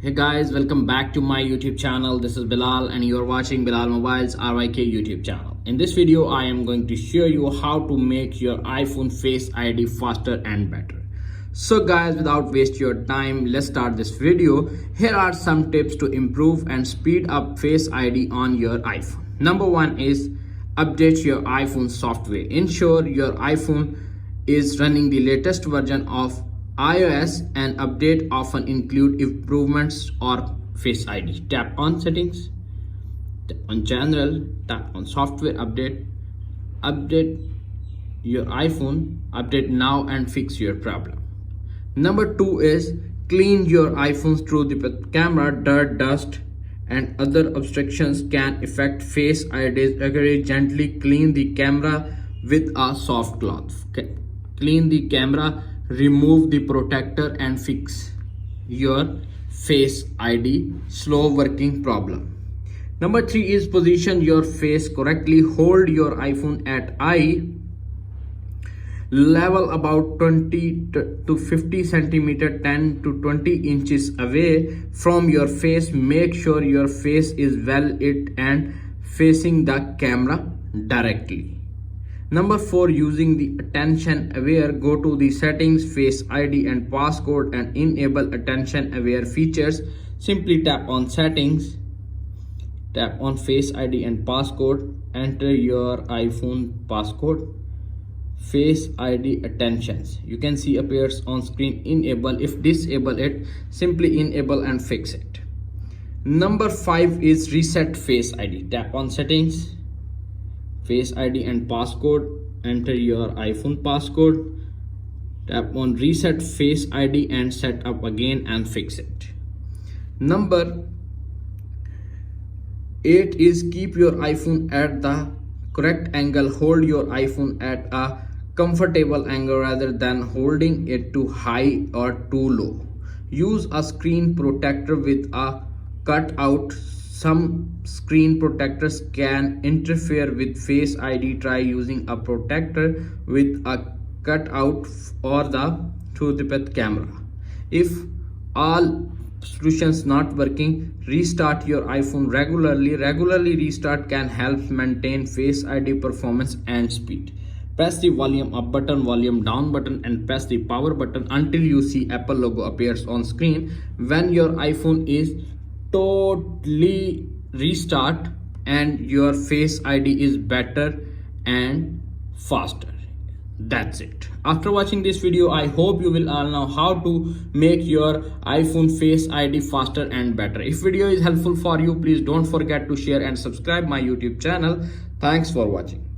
Hey guys, welcome back to my YouTube channel. This is Bilal and you're watching Bilal Mobiles RYK YouTube channel. In this video, I am going to show you how to make your iPhone Face ID faster and better. So guys, without waste your time, let's start this video. Here are some tips to improve and speed up Face ID on your iPhone. Number one is update your iPhone software. Ensure your iPhone is running the latest version of iOS, and update often include improvements or Face ID. Tap on settings, tap on general, tap on software update, update your iPhone, update now and fix your problem. Number two is clean your iPhone through the camera. Dirt, dust and other obstructions can affect Face IDs. Again, gently clean the camera with a soft cloth. Okay. Clean the camera, remove the protector and fix your Face ID slow working problem. Number three is position your face correctly. Hold your iPhone at eye level about 20 to 50 centimeter, 10 to 20 inches away from your face. Make sure your face is well lit and facing the camera directly. Number four, using the attention aware. Go to the settings, Face ID and passcode and enable attention aware features. Simply tap on settings, tap on Face ID and passcode, enter your iPhone passcode, Face ID attentions. You can see appears on screen. Enable. If disable it, simply enable and fix it. Number five is reset Face ID. Tap on settings, Face ID and passcode, enter your iPhone passcode, tap on reset Face ID and set up again and fix it. Number 8 is keep your iPhone at the correct angle. Hold your iPhone at a comfortable angle rather than holding it too high or too low. Use a screen protector with a cutout. Some screen protectors can interfere with Face ID. Try using a protector with a cutout or the through the camera. If all solutions not working, restart your iPhone regularly. Regularly restart can help maintain Face ID performance and speed. Press the volume up button, volume down button and press the power button until you see Apple logo appears on screen. When your iPhone is totally restart and your Face ID is better and faster. That's it. After watching this video, I hope you will all know how to make your iPhone Face ID faster and better. If video is helpful for you, please don't forget to share and subscribe my YouTube channel. Thanks for watching.